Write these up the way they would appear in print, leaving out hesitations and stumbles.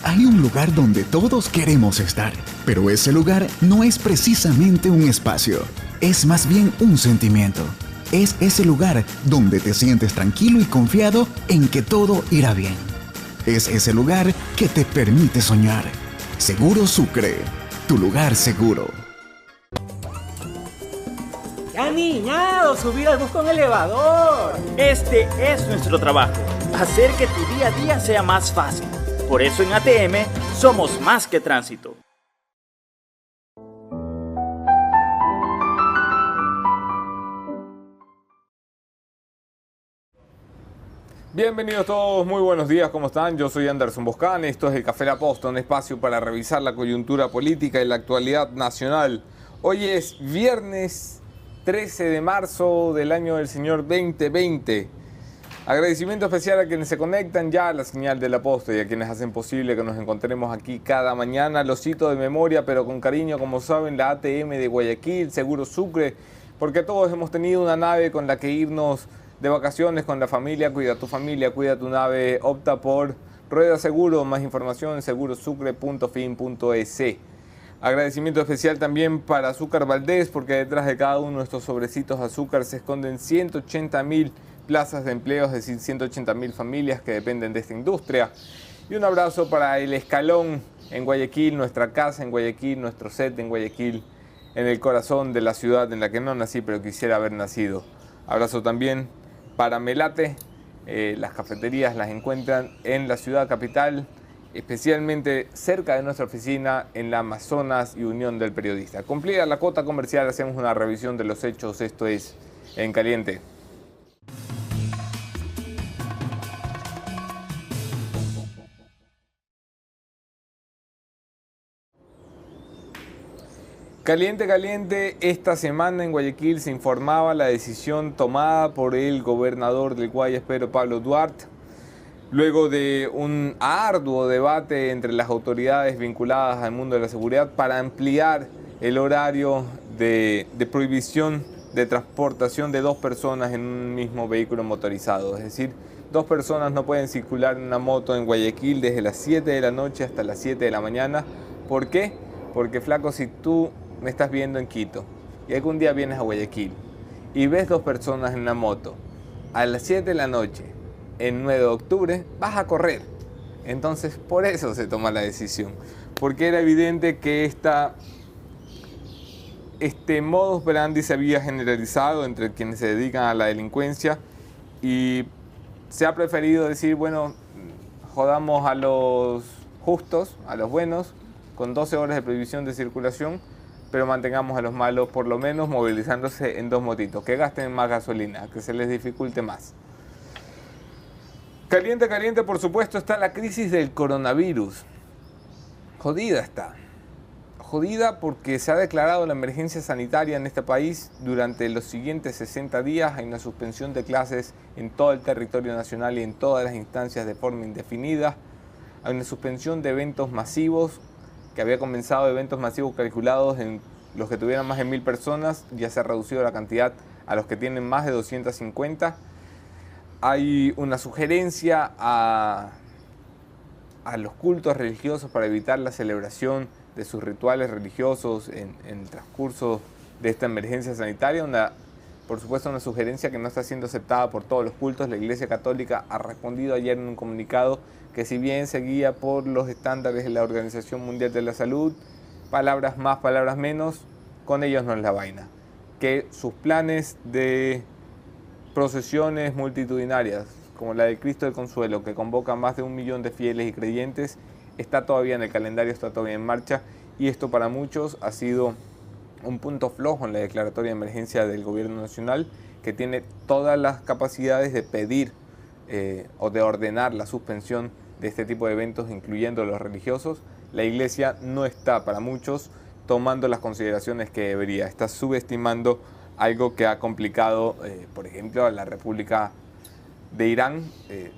Hay un lugar donde todos queremos estar, pero ese lugar no es precisamente un espacio, es más bien un sentimiento. Es ese lugar donde te sientes tranquilo y confiado en que todo irá bien. Es ese lugar que te permite soñar. Seguro Sucre, tu lugar seguro. ¡Ya niñado! ¡Subir al bus con elevador! Este es nuestro trabajo, hacer que tu día a día sea más fácil. Por eso en ATM somos más que tránsito. Bienvenidos todos, muy buenos días, ¿cómo están? Yo soy Anderson Boscán, esto es el Café La Posta, un espacio para revisar la coyuntura política y la actualidad nacional. Hoy es viernes 13 de marzo del año del Señor 2020. Agradecimiento especial a quienes se conectan ya a la señal de La Posta y a quienes hacen posible que nos encontremos aquí cada mañana. Los cito de memoria, pero con cariño, como saben, la ATM de Guayaquil, Seguro Sucre, porque todos hemos tenido una nave con la que irnos de vacaciones con la familia. Cuida tu nave, opta por Rueda Seguro. Más información en segurosucre.fin.es. Agradecimiento especial también para Azúcar Valdés, porque detrás de cada uno de estos sobrecitos de azúcar se esconden 180.000 plazas de empleo, es decir, 180.000 familias que dependen de esta industria. Y un abrazo para El Escalón en Guayaquil, nuestra casa en Guayaquil, nuestro set en Guayaquil, en el corazón de la ciudad en la que no nací, pero quisiera haber nacido. Abrazo también para Melate. Las cafeterías las encuentran en la ciudad capital, especialmente cerca de nuestra oficina en la Amazonas y Unión del Periodista. Cumplida la cuota comercial, hacemos una revisión de los hechos. Esto es En Caliente. Caliente, caliente, esta semana en Guayaquil se informaba la decisión tomada por el gobernador del Guayas, Pedro Pablo Duarte, luego de un arduo debate entre las autoridades vinculadas al mundo de la seguridad para ampliar el horario de prohibición de transportación de dos personas en un mismo vehículo motorizado. Es decir, dos personas no pueden circular en una moto en Guayaquil desde las 7 de la noche hasta las 7 de la mañana. ¿Por qué? Porque, flaco, si tú me estás viendo en Quito y algún día vienes a Guayaquil y ves dos personas en la moto a las 7 de la noche en 9 de octubre, vas a correr. Entonces, por eso se toma la decisión, porque era evidente que este modus operandi se había generalizado entre quienes se dedican a la delincuencia y se ha preferido decir, bueno, jodamos a los justos, a los buenos, con 12 horas de prohibición de circulación, pero mantengamos a los malos por lo menos movilizándose en dos motitos, que gasten más gasolina, que se les dificulte más. Caliente, caliente, por supuesto, está la crisis del coronavirus. Jodida está. Jodida porque se ha declarado la emergencia sanitaria en este país. Durante los siguientes 60 días hay una suspensión de clases en todo el territorio nacional y en todas las instancias de forma indefinida. Hay una suspensión de eventos masivos, que había comenzado eventos masivos calculados en los que tuvieran más de 1.000 personas, ya se ha reducido la cantidad a los que tienen más de 250. Hay una sugerencia a los cultos religiosos para evitar la celebración de sus rituales religiosos en el transcurso de esta emergencia sanitaria. Por supuesto, una sugerencia que no está siendo aceptada por todos los cultos. La Iglesia Católica ha respondido ayer en un comunicado que, si bien se guía por los estándares de la Organización Mundial de la Salud, palabras más, palabras menos, con ellos no es la vaina. Que sus planes de procesiones multitudinarias, como la del Cristo del Consuelo, que convoca a más de 1 millón de fieles y creyentes, está todavía en el calendario, está todavía en marcha, y esto para muchos ha sido un punto flojo en la declaratoria de emergencia del gobierno nacional, que tiene todas las capacidades de pedir o de ordenar la suspensión de este tipo de eventos, incluyendo los religiosos. La Iglesia no está, para muchos, tomando las consideraciones que debería. Está subestimando algo que ha complicado, por ejemplo, a la República de Irán.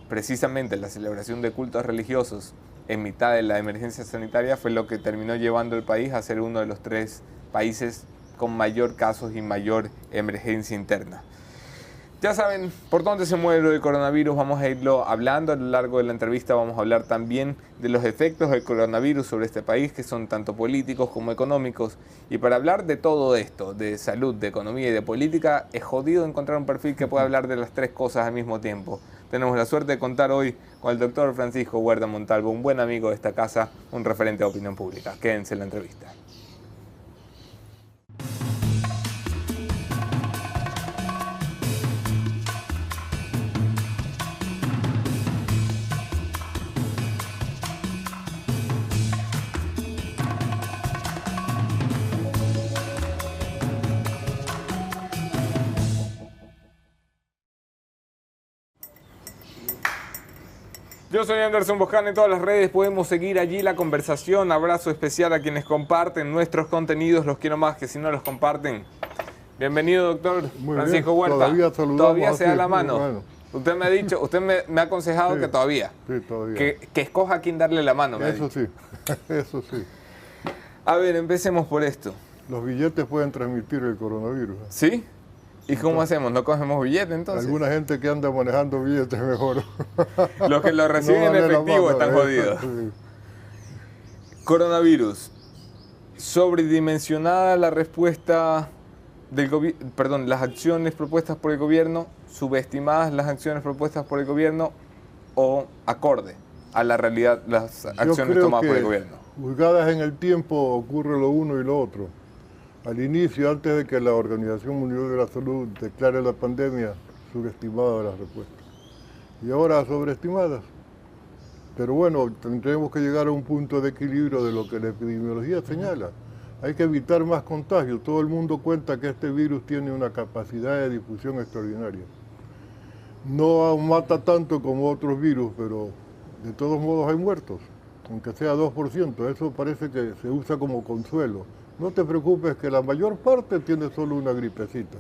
Precisamente la celebración de cultos religiosos en mitad de la emergencia sanitaria fue lo que terminó llevando al país a ser uno de los 3 países con mayor casos y mayor emergencia interna. Ya saben por dónde se mueve lo del coronavirus, vamos a irlo hablando a lo largo de la entrevista, vamos a hablar también de los efectos del coronavirus sobre este país, que son tanto políticos como económicos. Y para hablar de todo esto, de salud, de economía y de política, es jodido encontrar un perfil que pueda hablar de las tres cosas al mismo tiempo. Tenemos la suerte de contar hoy con el doctor Francisco Huerta Montalvo, un buen amigo de esta casa, un referente de opinión pública. Quédense en la entrevista. Yo soy Anderson Boscán, en todas las redes podemos seguir allí la conversación. Abrazo especial a quienes comparten nuestros contenidos, los quiero más que si no los comparten. Bienvenido, doctor Francisco Huerta. Todavía se da la mano. Bueno. Usted me ha dicho, usted me ha aconsejado sí, que todavía. Sí, todavía. Que escoja a quién darle la mano. Eso sí, eso sí. A ver, empecemos por esto. Los billetes pueden transmitir el coronavirus. ¿Sí? ¿Y cómo hacemos? ¿No cogemos billetes entonces? Alguna gente que anda manejando billetes mejor. Los que lo reciben en efectivo están jodidos. Sí. Coronavirus. Sobredimensionada la respuesta del gobierno, perdón, las acciones propuestas por el gobierno, subestimadas las acciones propuestas por el gobierno o acorde a la realidad las acciones tomadas por el gobierno. Juzgadas en el tiempo ocurre lo uno y lo otro. Al inicio, antes de que la Organización Mundial de la Salud declare la pandemia, subestimadas las respuestas. Y ahora sobreestimadas. Pero bueno, tendremos que llegar a un punto de equilibrio de lo que la epidemiología señala. Hay que evitar más contagios. Todo el mundo cuenta que este virus tiene una capacidad de difusión extraordinaria. No mata tanto como otros virus, pero de todos modos hay muertos, aunque sea 2%. Eso parece que se usa como consuelo. No te preocupes que la mayor parte tiene solo una gripecita.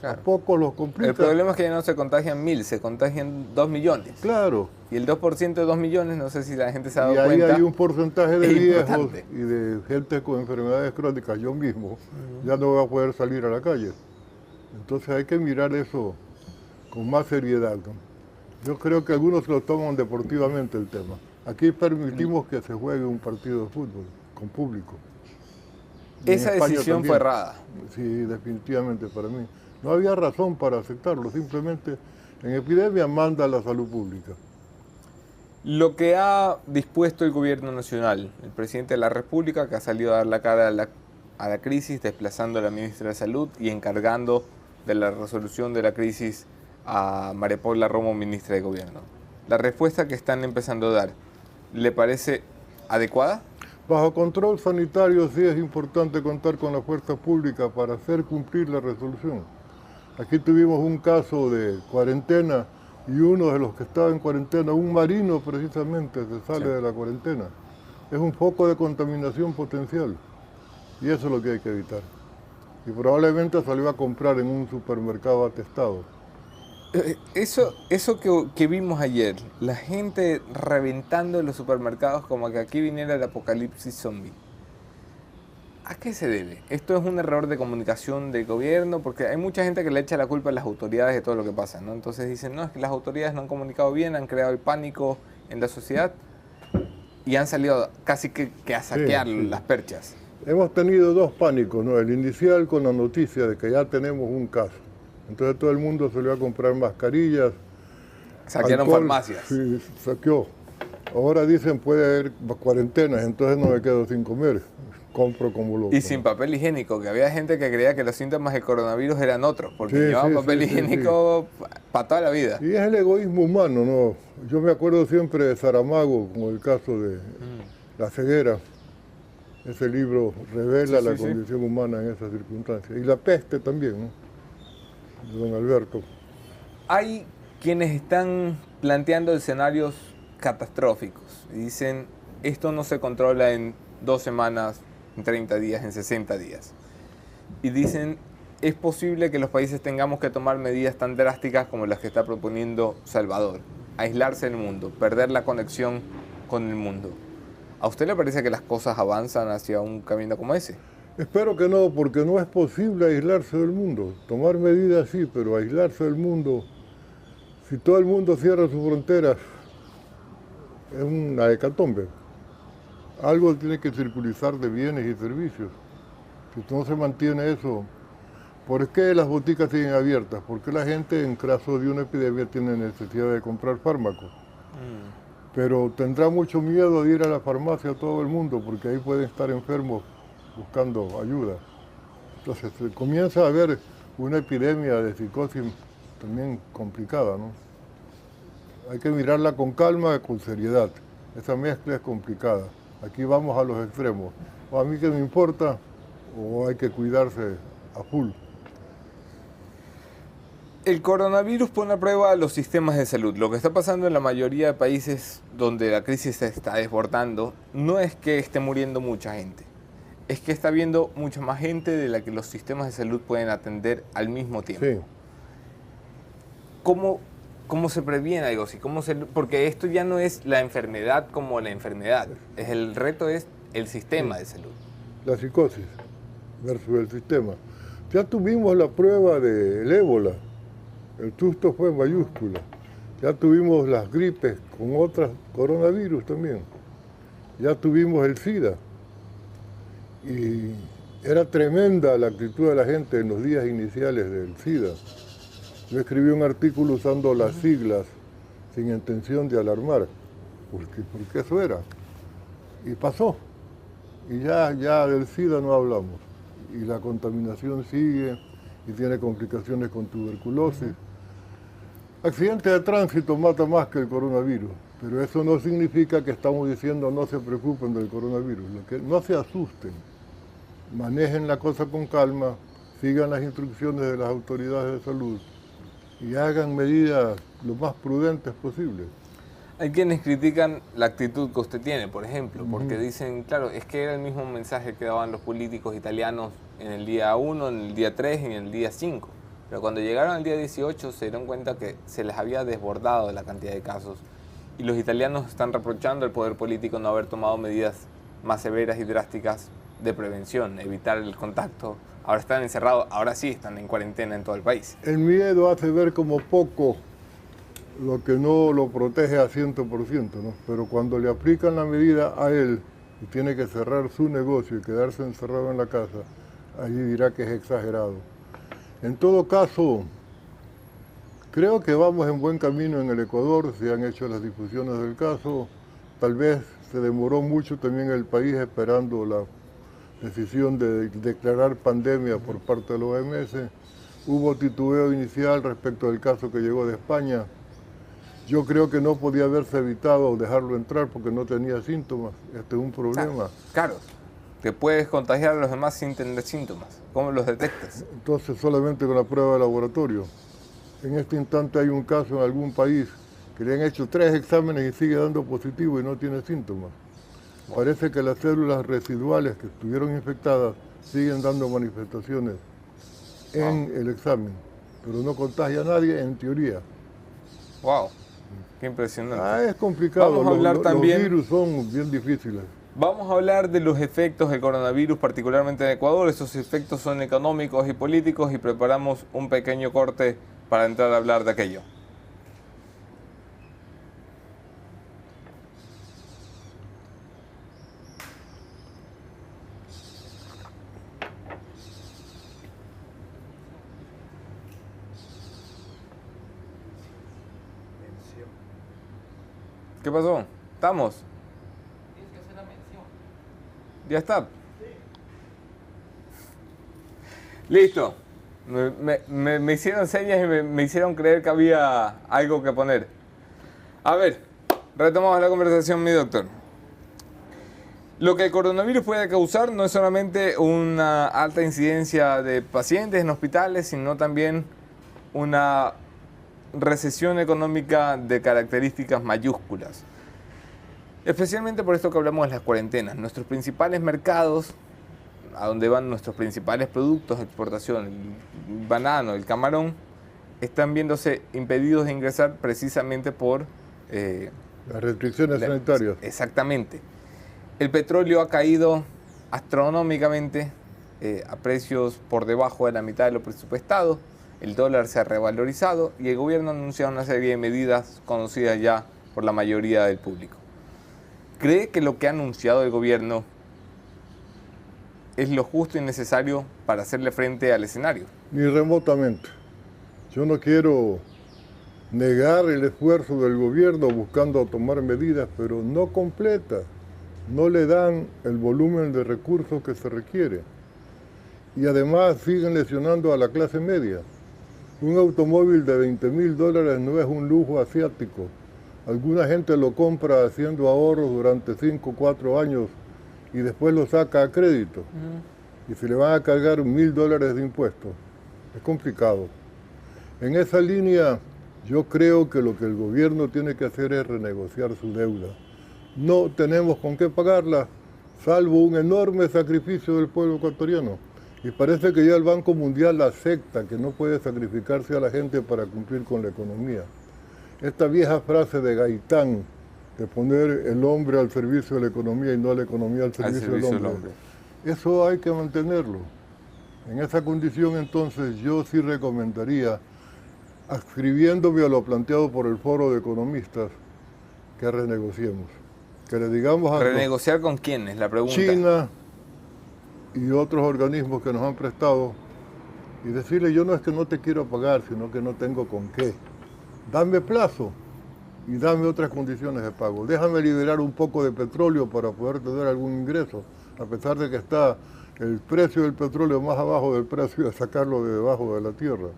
Claro. A pocos los complica. El problema es que ya no se contagian 1000, se contagian 2 millones. Claro. Y el 2% de 2 millones, no sé si la gente se ha dado cuenta. Y ahí hay un porcentaje de viejos y de gente con enfermedades crónicas. Yo mismo ya no voy a poder salir a la calle. Entonces hay que mirar eso con más seriedad, ¿no? Yo creo que algunos lo toman deportivamente el tema. Aquí permitimos que se juegue un partido de fútbol con público. Esa decisión fue errada. Sí, definitivamente para mí. No había razón para aceptarlo, simplemente en epidemia manda la salud pública. Lo que ha dispuesto el gobierno nacional, el presidente de la República, que ha salido a dar la cara a la crisis, desplazando a la ministra de Salud y encargando de la resolución de la crisis a María Paula Romo, ministra de Gobierno. La respuesta que están empezando a dar, ¿le parece adecuada? Bajo control sanitario sí es importante contar con la fuerza pública para hacer cumplir la resolución. Aquí tuvimos un caso de cuarentena y uno de los que estaba en cuarentena, un marino precisamente, se sale de la cuarentena. Es un foco de contaminación potencial y eso es lo que hay que evitar. Y probablemente salió a comprar en un supermercado atestado. Eso que vimos ayer, la gente reventando en los supermercados como que aquí viniera el apocalipsis zombie. ¿A qué se debe? ¿Esto es un error de comunicación del gobierno? Porque hay mucha gente que le echa la culpa a las autoridades de todo lo que pasa, ¿no? Entonces dicen, no, es que las autoridades no han comunicado bien, han creado el pánico en la sociedad y han salido casi que a saquear las perchas. Hemos tenido dos pánicos, ¿no? El inicial con la noticia de que ya tenemos un caso. Entonces todo el mundo salió a comprar mascarillas. Saquearon alcohol, farmacias. Sí, saqueó. Ahora dicen puede haber cuarentenas, entonces no me quedo sin comer. Compro como loco. Y sin papel higiénico, que había gente que creía que los síntomas del coronavirus eran otros, porque llevaban papel higiénico para toda la vida. Y es el egoísmo humano, ¿no? Yo me acuerdo siempre de Saramago, como el caso de la ceguera. Ese libro revela la condición humana en esas circunstancias. Y la peste también, ¿no? De don Alberto. Hay quienes están planteando escenarios catastróficos y dicen, esto no se controla en 2 semanas, en 30 días, en 60 días. Y dicen, es posible que los países tengamos que tomar medidas tan drásticas como las que está proponiendo Salvador. Aislarse del mundo, perder la conexión con el mundo. ¿A usted le parece que las cosas avanzan hacia un camino como ese? Espero que no, porque no es posible aislarse del mundo. Tomar medidas sí, pero aislarse del mundo, si todo el mundo cierra sus fronteras, es una hecatombe. Algo tiene que circulizar de bienes y servicios. Si no se mantiene eso, ¿por qué las boticas siguen abiertas? Porque la gente en caso de una epidemia tiene necesidad de comprar fármacos. Pero tendrá mucho miedo de ir a la farmacia todo el mundo, porque ahí pueden estar enfermos buscando ayuda. Entonces comienza a haber una epidemia de psicosis también complicada, ¿no? Hay que mirarla con calma y con seriedad. Esa mezcla es complicada. Aquí vamos a los extremos. O a mí que me importa, o hay que cuidarse a full. El coronavirus pone a prueba los sistemas de salud. Lo que está pasando en la mayoría de países donde la crisis se está desbordando no es que esté muriendo mucha gente, es que está habiendo mucha más gente de la que los sistemas de salud pueden atender al mismo tiempo. Sí. ¿Cómo se previene algo así? Porque esto ya no es la enfermedad como la enfermedad. El reto es el sistema de salud. La psicosis versus el sistema. Ya tuvimos la prueba del ébola. El susto fue en mayúscula. Ya tuvimos las gripes con otros coronavirus también. Ya tuvimos el SIDA. Y era tremenda la actitud de la gente en los días iniciales del SIDA. Yo escribí un artículo usando las siglas sin intención de alarmar, porque eso era. Y pasó. Y ya del SIDA no hablamos. Y la contaminación sigue y tiene complicaciones con tuberculosis. Accidente de tránsito mata más que el coronavirus, pero eso no significa que estamos diciendo no se preocupen del coronavirus. No se asusten, manejen la cosa con calma, sigan las instrucciones de las autoridades de salud y hagan medidas lo más prudentes posible. Hay quienes critican la actitud que usted tiene, por ejemplo, porque dicen, claro, es que era el mismo mensaje que daban los políticos italianos en el día 1, en el día 3 y en el día 5. Pero cuando llegaron al día 18 se dieron cuenta que se les había desbordado la cantidad de casos. Y los italianos están reprochando al poder político no haber tomado medidas más severas y drásticas de prevención, evitar el contacto. Ahora están encerrados, ahora sí están en cuarentena en todo el país. El miedo hace ver como poco lo que no lo protege a 100%, ¿no? Pero cuando le aplican la medida a él y tiene que cerrar su negocio y quedarse encerrado en la casa, allí dirá que es exagerado. En todo caso, creo que vamos en buen camino en el Ecuador, se han hecho las difusiones del caso, tal vez se demoró mucho también el país esperando la decisión de declarar pandemia por parte de la OMS, hubo titubeo inicial respecto del caso que llegó de España. Yo creo que no podía haberse evitado dejarlo entrar porque no tenía síntomas. Este es un problema. Claro, te puedes contagiar a los demás sin tener síntomas. ¿Cómo los detectas? Entonces solamente con la prueba de laboratorio. En este instante hay un caso en algún país que le han hecho 3 exámenes y sigue dando positivo y no tiene síntomas. Parece que las células residuales que estuvieron infectadas siguen dando manifestaciones en el examen, pero no contagia a nadie en teoría. ¡Wow! ¡Qué impresionante! Es complicado. Vamos a hablar también... Los virus son bien difíciles. Vamos a hablar de los efectos del coronavirus, particularmente en Ecuador. Esos efectos son económicos y políticos y preparamos un pequeño corte para entrar a hablar de aquello. ¿Qué pasó? ¿Estamos? Tienes que hacer la mención. ¿Ya está? Listo. Me hicieron señas y me hicieron creer que había algo que poner. A ver, retomamos la conversación, mi doctor. Lo que el coronavirus puede causar no es solamente una alta incidencia de pacientes en hospitales, sino también una recesión económica de características mayúsculas. Especialmente por esto que hablamos de las cuarentenas. Nuestros principales mercados, a donde van nuestros principales productos de exportación, el banano, el camarón, están viéndose impedidos de ingresar precisamente por... las restricciones sanitarias. Exactamente. El petróleo ha caído astronómicamente a precios por debajo de la mitad de lo presupuestado, el dólar se ha revalorizado y el gobierno ha anunciado una serie de medidas conocidas ya por la mayoría del público. ¿Cree que lo que ha anunciado el gobierno es lo justo y necesario para hacerle frente al escenario? Ni remotamente. Yo no quiero negar el esfuerzo del gobierno buscando tomar medidas, pero no completa. No le dan el volumen de recursos que se requiere. Y además siguen lesionando a la clase media. Un automóvil de $20.000 no es un lujo asiático. Alguna gente lo compra haciendo ahorros durante 5 o 4 años y después lo saca a crédito. Y se le van a cargar $1.000 de impuestos. Es complicado. En esa línea, yo creo que lo que el gobierno tiene que hacer es renegociar su deuda. No tenemos con qué pagarla, salvo un enorme sacrificio del pueblo ecuatoriano. Y parece que ya el Banco Mundial acepta que no puede sacrificarse a la gente para cumplir con la economía. Esta vieja frase de Gaitán, de poner el hombre al servicio de la economía y no la economía al servicio del hombre, eso hay que mantenerlo. En esa condición, entonces, yo sí recomendaría, adscribiéndome a lo planteado por el Foro de Economistas, que renegociemos. Que le digamos a ¿Renegociar con quiénes? La pregunta. China y otros organismos que nos han prestado y decirle, yo no es que no te quiero pagar, sino que no tengo con qué. Dame plazo y dame otras condiciones de pago. Déjame liberar un poco de petróleo para poder tener algún ingreso, a pesar de que está el precio del petróleo más abajo del precio de sacarlo de debajo de la tierra.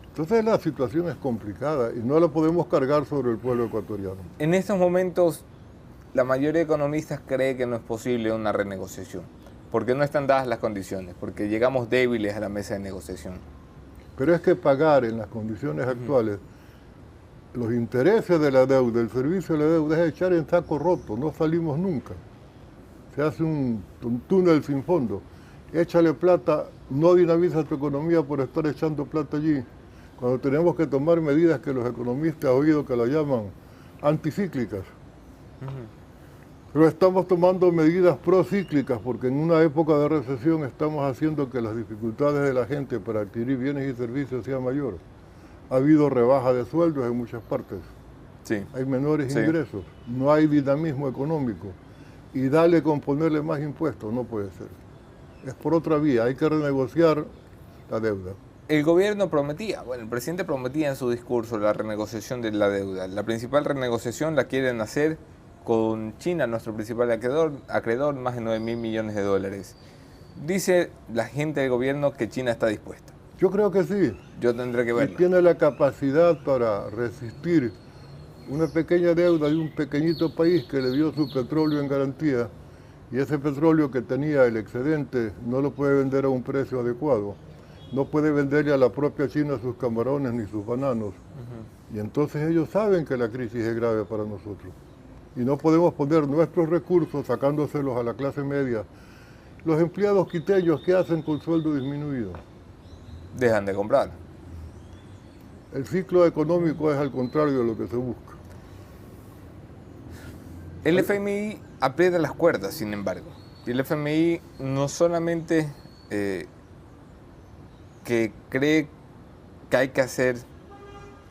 Entonces la situación es complicada y no la podemos cargar sobre el pueblo ecuatoriano. En estos momentos, la mayoría de economistas cree que no es posible una renegociación, porque no están dadas las condiciones, porque llegamos débiles a la mesa de negociación. Pero es que pagar en las condiciones actuales los intereses de la deuda, el servicio de la deuda, es echar en saco roto, no salimos nunca. Se hace un túnel sin fondo. Échale plata, no dinamiza tu economía por estar echando plata allí, cuando tenemos que tomar medidas que los economistas han oído que la llaman anticíclicas. Pero estamos tomando medidas procíclicas porque en una época de recesión estamos haciendo que las dificultades de la gente para adquirir bienes y servicios sean mayores. Ha habido rebaja de sueldos en muchas partes. Sí. Hay menores ingresos, no hay dinamismo económico. Y darle con ponerle más impuestos no puede ser. Es por otra vía, hay que renegociar la deuda. El gobierno prometía, el presidente prometía en su discurso la renegociación de la deuda. La principal renegociación la quieren hacer con China, nuestro principal acreedor, más de 9.000 millones de dólares. Dice la gente del gobierno que China está dispuesta. Yo creo que sí. Yo tendré que verlo. Y tiene la capacidad para resistir una pequeña deuda de un pequeñito país que le dio su petróleo en garantía y ese petróleo que tenía el excedente no lo puede vender a un precio adecuado. No puede venderle a la propia China sus camarones ni sus bananos. Y entonces ellos saben que la crisis es grave para nosotros. Y no podemos poner nuestros recursos sacándoselos a la clase media. Los empleados quiteños, ¿qué hacen con sueldo disminuido? Dejan de comprar. El ciclo económico es al contrario de lo que se busca. El FMI aprieta las cuerdas, sin embargo. Y el FMI no solamente que cree que hay que hacer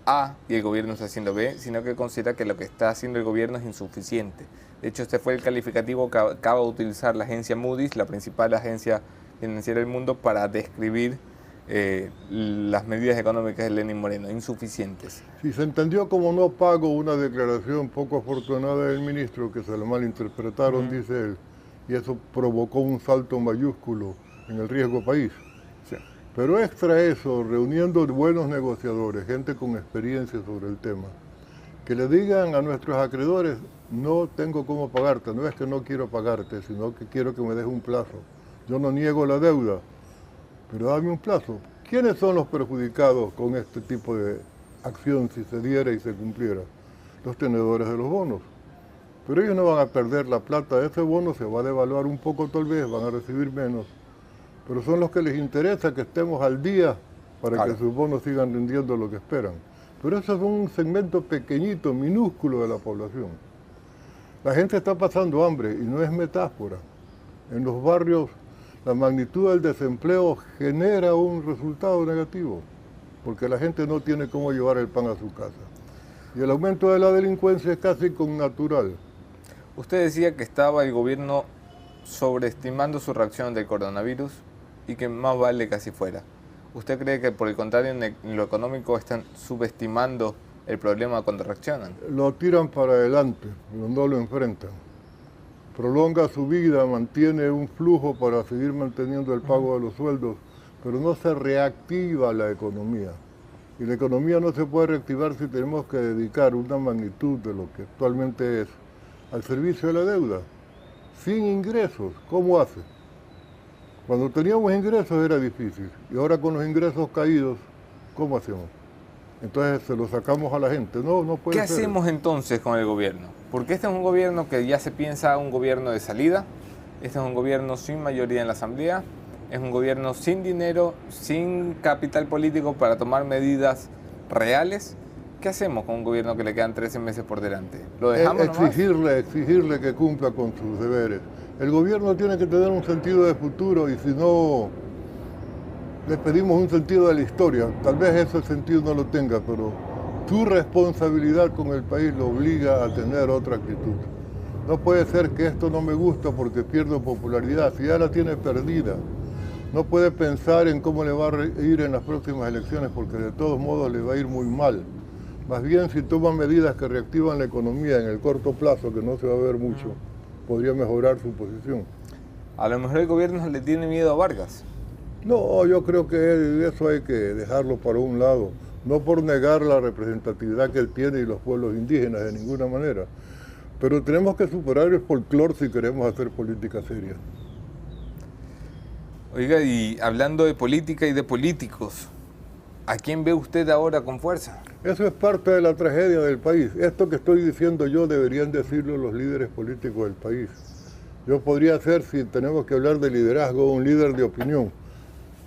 A y el gobierno está haciendo B, sino que considera que lo que está haciendo el gobierno es insuficiente. De hecho, este fue el calificativo que acaba de utilizar la agencia Moody's, la principal agencia financiera del mundo, para describir las medidas económicas de Lenín Moreno, insuficientes. Si se entendió como no pago una declaración poco afortunada del ministro, que se la malinterpretaron, dice él, y eso provocó un salto mayúsculo en el riesgo país. Sí. Pero extra eso, reuniendo buenos negociadores, gente con experiencia sobre el tema, que le digan a nuestros acreedores, no tengo cómo pagarte, no es que no quiero pagarte, sino que quiero que me des un plazo. Yo no niego la deuda, pero dame un plazo. ¿Quiénes son los perjudicados con este tipo de acción si se diera y se cumpliera? Los tenedores de los bonos. Pero ellos no van a perder la plata, ese bono se va a devaluar un poco tal vez, van a recibir menos. Pero son los que les interesa que estemos al día para que sus bonos sigan rindiendo lo que esperan. Pero eso es un segmento pequeñito, minúsculo de la población. La gente está pasando hambre y no es metáfora. En los barrios la magnitud del desempleo genera un resultado negativo, porque la gente no tiene cómo llevar el pan a su casa. Y el aumento de la delincuencia es casi connatural. Usted decía que estaba el gobierno sobreestimando su reacción del coronavirus y que más vale que así fuera. ¿Usted cree que por el contrario en lo económico están subestimando el problema cuando reaccionan? Lo tiran para adelante, pero no lo enfrentan. Prolonga su vida, mantiene un flujo para seguir manteniendo el pago de los sueldos, pero no se reactiva la economía. Y la economía no se puede reactivar si tenemos que dedicar una magnitud de lo que actualmente es al servicio de la deuda. Sin ingresos, ¿cómo hace? Cuando teníamos ingresos era difícil, y ahora con los ingresos caídos, ¿cómo hacemos? Entonces se lo sacamos a la gente. No puede ser. ¿Qué hacemos entonces con el gobierno? Porque este es un gobierno que ya se piensa un gobierno de salida, este es un gobierno sin mayoría en la Asamblea, es un gobierno sin dinero, sin capital político para tomar medidas reales. ¿Qué hacemos con un gobierno que le quedan 13 meses por delante? ¿Lo dejamos Exigirle que cumpla con sus deberes. El gobierno tiene que tener un sentido de futuro y si no, les pedimos un sentido de la historia. Tal vez ese sentido no lo tenga, pero su responsabilidad con el país lo obliga a tener otra actitud. No puede ser que esto no me gusta porque pierdo popularidad, si ya la tiene perdida. No puede pensar en cómo le va a ir en las próximas elecciones porque de todos modos le va a ir muy mal. Más bien, si toma medidas que reactivan la economía en el corto plazo, que no se va a ver mucho, podría mejorar su posición. A lo mejor el gobierno le tiene miedo a Vargas. No, yo creo que eso hay que dejarlo para un lado. No por negar la representatividad que él tiene y los pueblos indígenas de ninguna manera. Pero tenemos que superar el folclore si queremos hacer política seria. Oiga, y hablando de política y de políticos, ¿a quién ve usted ahora con fuerza? Eso es parte de la tragedia del país. Esto que estoy diciendo yo deberían decirlo los líderes políticos del país. Yo podría ser, si tenemos que hablar de liderazgo, un líder de opinión.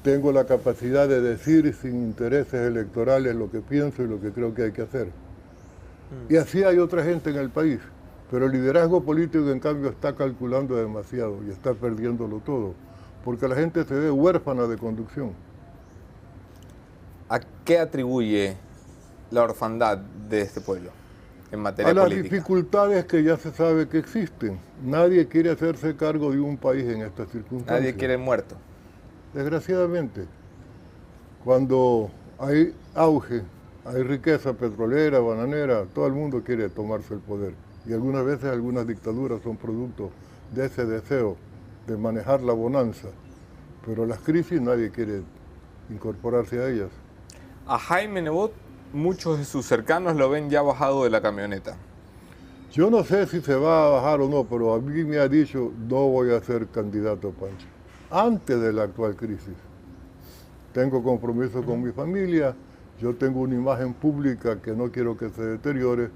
Tengo la capacidad de decir sin intereses electorales lo que pienso y lo que creo que hay que hacer. Y así hay otra gente en el país. Pero el liderazgo político, en cambio, está calculando demasiado y está perdiéndolo todo. Porque la gente se ve huérfana de conducción. ¿A qué atribuye la orfandad de este pueblo en materia política? A las dificultades que ya se sabe que existen. Nadie quiere hacerse cargo de un país en estas circunstancias. Nadie quiere muerto. Desgraciadamente, cuando hay auge, hay riqueza petrolera, bananera, todo el mundo quiere tomarse el poder. Y algunas veces algunas dictaduras son producto de ese deseo de manejar la bonanza. Pero las crisis nadie quiere incorporarse a ellas. A Jaime Nebot, muchos de sus cercanos lo ven ya bajado de la camioneta. Yo no sé si se va a bajar o no, pero a mí me ha dicho, no voy a ser candidato, Pancho. Antes de la actual crisis. Tengo compromiso con mi familia, yo tengo una imagen pública que no quiero que se deteriore,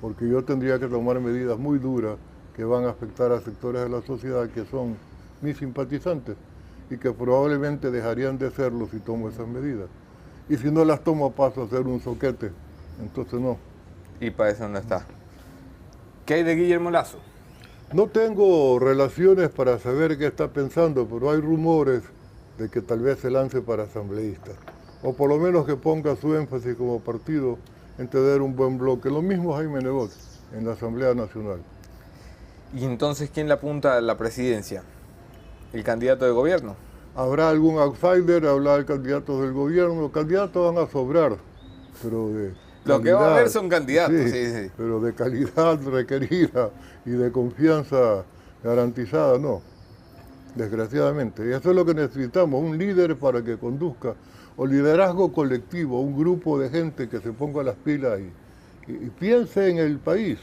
porque yo tendría que tomar medidas muy duras que van a afectar a sectores de la sociedad que son mis simpatizantes y que probablemente dejarían de serlo si tomo esas medidas. Y si no las tomo paso a ser un soquete, entonces no. Y para eso no está. ¿Qué hay de Guillermo Lasso? No tengo relaciones para saber qué está pensando, pero hay rumores de que tal vez se lance para asambleísta. O por lo menos que ponga su énfasis como partido en tener un buen bloque. Lo mismo Jaime Nebot en la Asamblea Nacional. ¿Y entonces quién le apunta a la presidencia? ¿El candidato de gobierno? Habrá algún outsider, habrá candidatos del gobierno. Los candidatos van a sobrar, pero de lo que va a haber son candidatos, sí. Pero de calidad requerida y de confianza garantizada, no. Desgraciadamente. Y eso es lo que necesitamos, un líder para que conduzca, o liderazgo colectivo, un grupo de gente que se ponga las pilas y piense en el país.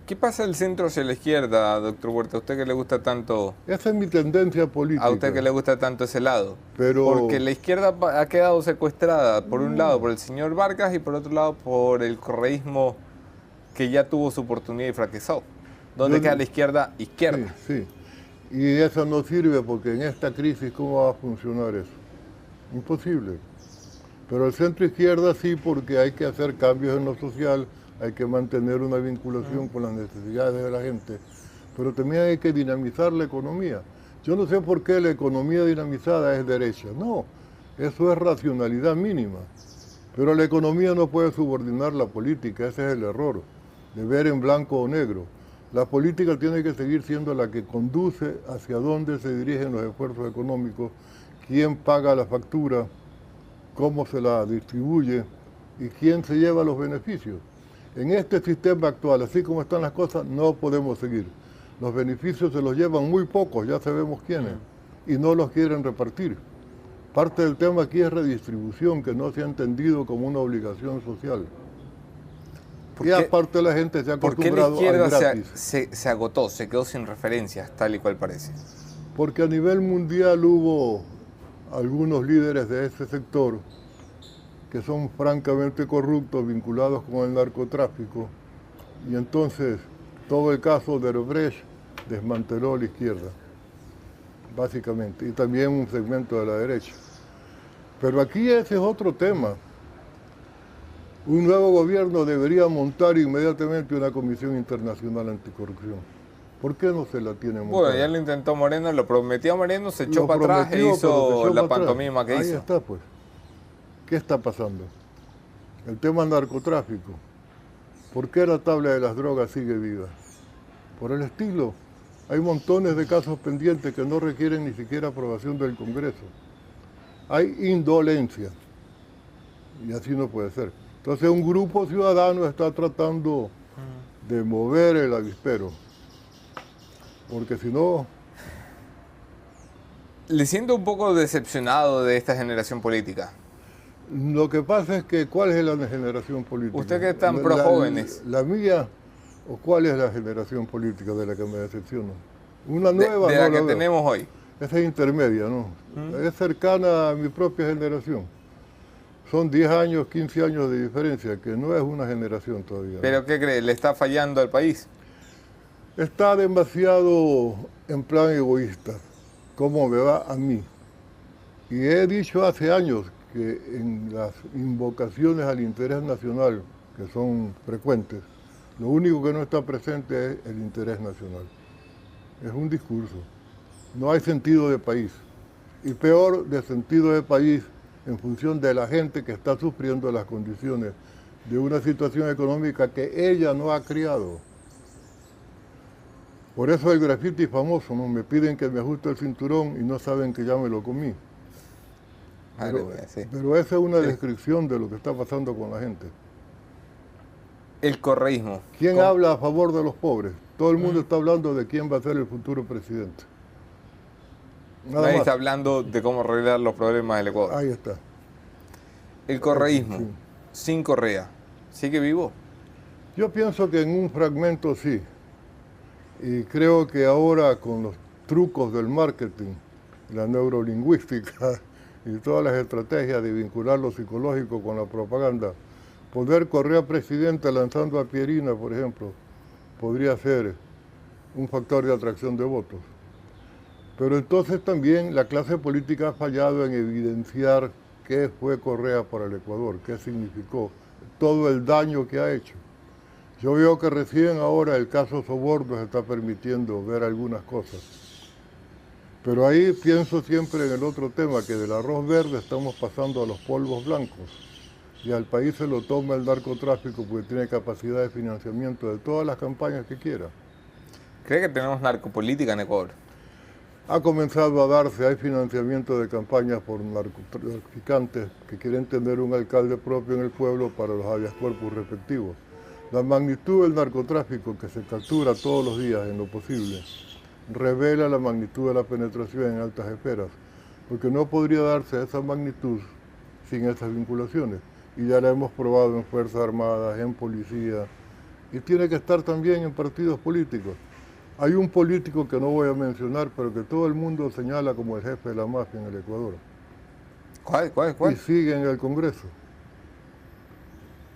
¿Qué pasa del centro hacia la izquierda, doctor Huerta? ¿A usted que le gusta tanto? Esa es mi tendencia política. ¿A usted que le gusta tanto ese lado? Pero... Porque la izquierda ha quedado secuestrada, por un lado por el señor Vargas y por otro lado por el correísmo que ya tuvo su oportunidad y fracasó. ¿Dónde queda la izquierda? Izquierda. Sí. Y eso no sirve porque en esta crisis, ¿cómo va a funcionar eso? Imposible. Pero el centro izquierda sí, porque hay que hacer cambios en lo social, hay que mantener una vinculación con las necesidades de la gente, pero también hay que dinamizar la economía. Yo no sé por qué la economía dinamizada es derecha. No, eso es racionalidad mínima. Pero la economía no puede subordinar la política, ese es el error, de ver en blanco o negro. La política tiene que seguir siendo la que conduce hacia dónde se dirigen los esfuerzos económicos, quién paga la factura, cómo se la distribuye y quién se lleva los beneficios. En este sistema actual, así como están las cosas, no podemos seguir. Los beneficios se los llevan muy pocos, ya sabemos quiénes, y no los quieren repartir. Parte del tema aquí es redistribución, que no se ha entendido como una obligación social. Y aparte la gente se ha acostumbrado ¿por qué la al izquierda gratis. se agotó, se quedó sin referencias, tal y cual parece? Porque a nivel mundial hubo algunos líderes de ese sector que son francamente corruptos, vinculados con el narcotráfico, y entonces todo el caso de Odebrecht desmanteló la izquierda, básicamente, y también un segmento de la derecha. Pero aquí ese es otro tema. Un nuevo gobierno debería montar inmediatamente una comisión internacional anticorrupción. ¿Por qué no se la tiene montada? Bueno, ya lo intentó Moreno, lo prometió Moreno, se echó Lo para atrás e prometió, pero se hizo echó la para atrás. pantomima que Ahí hizo. está, pues. ¿Qué está pasando? El tema del narcotráfico. ¿Por qué la tabla de las drogas sigue viva? Por el estilo. Hay montones de casos pendientes que no requieren ni siquiera aprobación del Congreso. Hay indolencia. Y así no puede ser. Entonces un grupo ciudadano está tratando de mover el avispero. Porque si no... Le siento un poco decepcionado de esta generación política. Lo que pasa es que, ¿cuál es la generación política? Usted que es tan pro jóvenes. ¿La mía o cuál es la generación política de la que me decepciono? Una nueva, de no la que veo. tenemos hoy. Esa es intermedia, ¿no? Es cercana a mi propia generación. Son 10 años, 15 años de diferencia, que no es una generación todavía. ¿Pero qué cree? ¿Le está fallando al país? Está demasiado en plan egoísta, como me va a mí. Y he dicho hace años que en las invocaciones al interés nacional, que son frecuentes, lo único que no está presente es el interés nacional. Es un discurso. No hay sentido de país. Y peor, de sentido de país en función de la gente que está sufriendo las condiciones de una situación económica que ella no ha creado. Por eso el graffiti famoso, ¿no? Me piden que me ajuste el cinturón y no saben que ya me lo comí. Pero esa es una descripción de lo que está pasando con la gente. El correísmo. ¿Quién habla a favor de los pobres? Todo el mundo está hablando de quién va a ser el futuro presidente. Nadie está hablando de cómo arreglar los problemas del Ecuador. Ahí está. El correísmo, Sí. sin Correa, ¿sigue vivo? Yo pienso que en un fragmento sí. Y creo que ahora con los trucos del marketing, la neurolingüística y todas las estrategias de vincular lo psicológico con la propaganda, poder Correa presidente lanzando a Pierina, por ejemplo, podría ser un factor de atracción de votos. Pero entonces también la clase política ha fallado en evidenciar qué fue Correa para el Ecuador, qué significó, todo el daño que ha hecho. Yo veo que recién ahora el caso Soborno está permitiendo ver algunas cosas. Pero ahí pienso siempre en el otro tema, que del arroz verde estamos pasando a los polvos blancos. Y al país se lo toma el narcotráfico porque tiene capacidad de financiamiento de todas las campañas que quiera. ¿Cree que tenemos narcopolítica en Ecuador? Ha comenzado a darse, hay financiamiento de campañas por narcotraficantes que quieren tener un alcalde propio en el pueblo para los habeas corpus respectivos. La magnitud del narcotráfico que se captura todos los días en lo posible revela la magnitud de la penetración en altas esferas, porque no podría darse esa magnitud sin esas vinculaciones. Y ya la hemos probado en Fuerzas Armadas, en policía, y tiene que estar también en partidos políticos. Hay un político que no voy a mencionar, pero que todo el mundo señala como el jefe de la mafia en el Ecuador. ¿Cuál? Y sigue en el Congreso.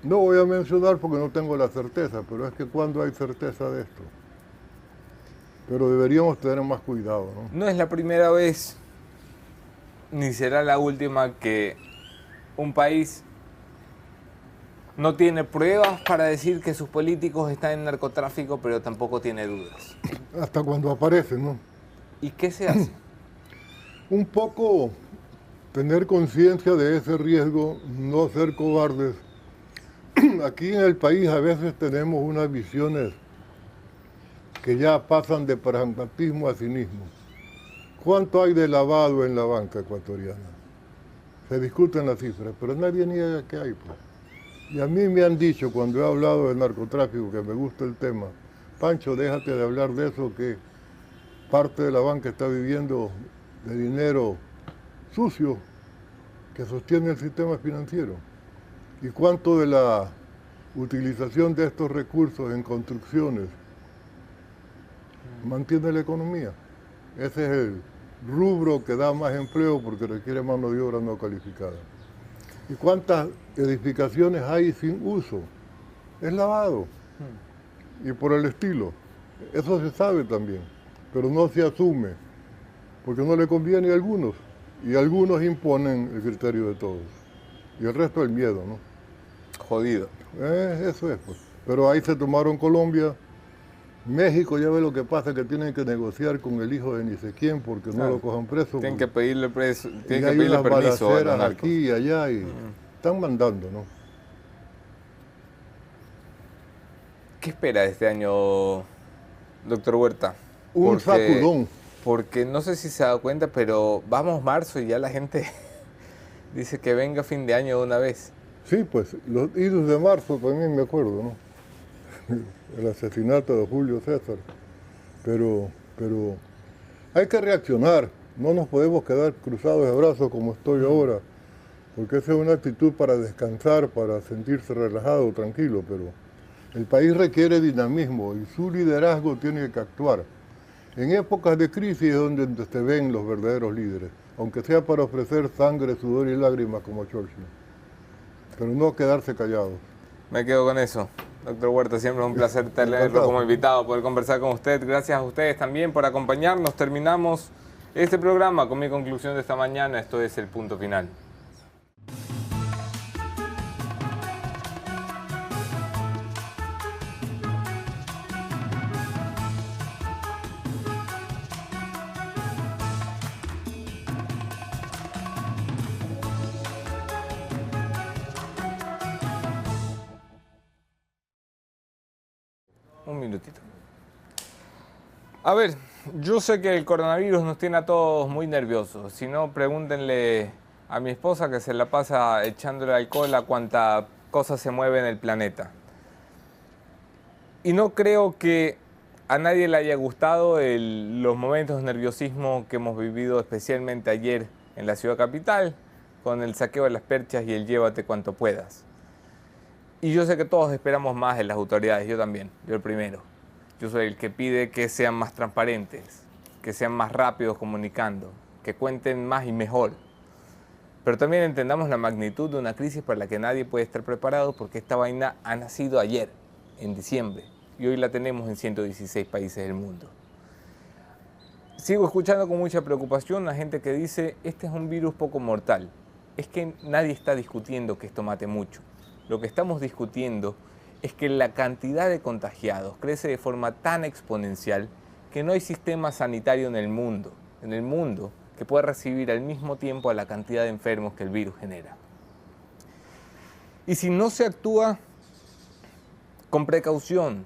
No voy a mencionar porque no tengo la certeza, pero es que cuando hay certeza de esto. Pero deberíamos tener más cuidado, ¿no? No es la primera vez, ni será la última, que un país no tiene pruebas para decir que sus políticos están en narcotráfico, pero tampoco tiene dudas. Hasta cuando aparecen, ¿no? ¿Y qué se hace? Un poco tener conciencia de ese riesgo, no ser cobardes. Aquí en el país a veces tenemos unas visiones que ya pasan de pragmatismo a cinismo. ¿Cuánto hay de lavado en la banca ecuatoriana? Se discuten las cifras, pero nadie niega que hay, pues. Y a mí me han dicho, cuando he hablado del narcotráfico, que me gusta el tema, Pancho, déjate de hablar de eso, que parte de la banca está viviendo de dinero sucio que sostiene el sistema financiero. ¿Y cuánto de la utilización de estos recursos en construcciones mantiene la economía? Ese es el rubro que da más empleo porque requiere mano de obra no calificada. ¿Y cuántas edificaciones hay sin uso? Es lavado. Y por el estilo. Eso se sabe también, pero no se asume, porque no le conviene a algunos. Y algunos imponen el criterio de todos. Y el resto el miedo, ¿no? Jodido. Eso es, pues. Pero ahí se tomaron Colombia. México, ya ve lo que pasa, que tienen que negociar con el hijo de ni sé quién porque no lo cojan preso. Tienen que pedirle preso, tienen que hay pedirle unas permiso a los balaceras narcos. aquí y allá y están mandando, ¿no? ¿Qué espera este año, doctor Huerta? Un sacudón. Porque no sé si se ha dado cuenta, pero vamos marzo y ya la gente dice que venga fin de año de una vez. Sí, pues los idos de marzo también me acuerdo, ¿no? El asesinato de Julio César. Pero hay que reaccionar, no nos podemos quedar cruzados de brazos como estoy ahora, porque esa es una actitud para descansar, para sentirse relajado, tranquilo, pero el país requiere dinamismo y su liderazgo tiene que actuar. En épocas de crisis es donde se ven los verdaderos líderes, aunque sea para ofrecer sangre, sudor y lágrimas como Churchill, pero no quedarse callados. Me quedo con eso. Doctor Huerta, siempre es un placer tenerlo como invitado, poder conversar con usted. Gracias a ustedes también por acompañarnos. Terminamos este programa con mi conclusión de esta mañana. Esto es El Punto Final. Un minutito. A ver, yo sé que el coronavirus nos tiene a todos muy nerviosos. Si no, pregúntenle a mi esposa, que se la pasa echándole alcohol a cuánta cosa se mueve en el planeta. Y no creo que a nadie le haya gustado los momentos de nerviosismo que hemos vivido, especialmente ayer en la ciudad capital, con el saqueo de las perchas y el llévate cuanto puedas. Y yo sé que todos esperamos más de las autoridades, yo también, yo el primero. Yo soy el que pide que sean más transparentes, que sean más rápidos comunicando, que cuenten más y mejor. Pero también entendamos la magnitud de una crisis para la que nadie puede estar preparado, porque esta vaina ha nacido ayer, en diciembre, y hoy la tenemos en 116 países del mundo. Sigo escuchando con mucha preocupación a gente que dice, este es un virus poco mortal. Es que nadie está discutiendo que esto mate mucho. Lo que estamos discutiendo es que la cantidad de contagiados crece de forma tan exponencial que no hay sistema sanitario en el mundo que pueda recibir al mismo tiempo a la cantidad de enfermos que el virus genera. Y si no se actúa con precaución,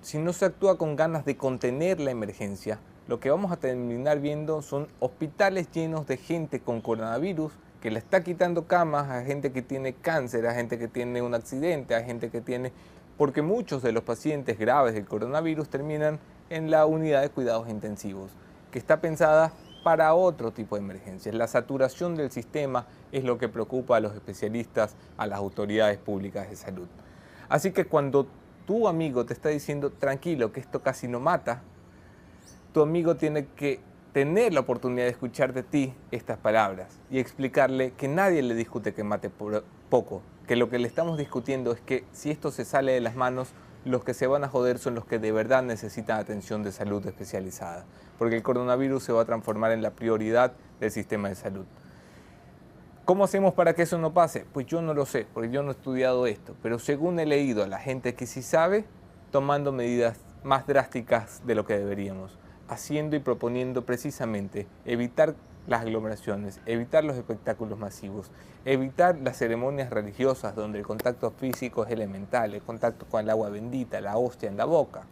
si no se actúa con ganas de contener la emergencia, lo que vamos a terminar viendo son hospitales llenos de gente con coronavirus que le está quitando camas a gente que tiene cáncer, a gente que tiene un accidente, a gente que tiene... Porque muchos de los pacientes graves del coronavirus terminan en la unidad de cuidados intensivos, que está pensada para otro tipo de emergencias. La saturación del sistema es lo que preocupa a los especialistas, a las autoridades públicas de salud. Así que cuando tu amigo te está diciendo, tranquilo, que esto casi no mata, tu amigo tiene que tener la oportunidad de escuchar de ti estas palabras y explicarle que nadie le discute que mate poco, que lo que le estamos discutiendo es que si esto se sale de las manos, los que se van a joder son los que de verdad necesitan atención de salud especializada, porque el coronavirus se va a transformar en la prioridad del sistema de salud. ¿Cómo hacemos para que eso no pase? Pues yo no lo sé, porque yo no he estudiado esto, pero según he leído a la gente que sí sabe, tomando medidas más drásticas de lo que deberíamos. haciendo y proponiendo precisamente evitar las aglomeraciones, evitar los espectáculos masivos, evitar las ceremonias religiosas donde el contacto físico es elemental, el contacto con el agua bendita, la hostia en la boca.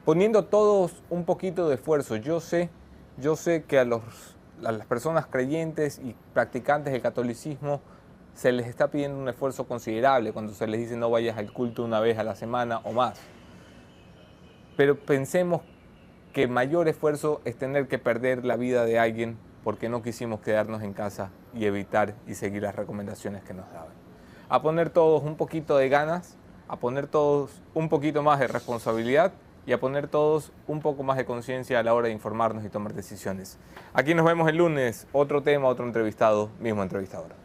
Poniendo todos un poquito de esfuerzo. Yo sé que a las personas creyentes y practicantes del catolicismo se les está pidiendo un esfuerzo considerable cuando se les dice no vayas al culto una vez a la semana o más. Pero pensemos que mayor esfuerzo es tener que perder la vida de alguien porque no quisimos quedarnos en casa y evitar y seguir las recomendaciones que nos daban. A poner todos un poquito de ganas, a poner todos un poquito más de responsabilidad y a poner todos un poco más de conciencia a la hora de informarnos y tomar decisiones. Aquí nos vemos el lunes, otro tema, otro entrevistado, mismo entrevistador.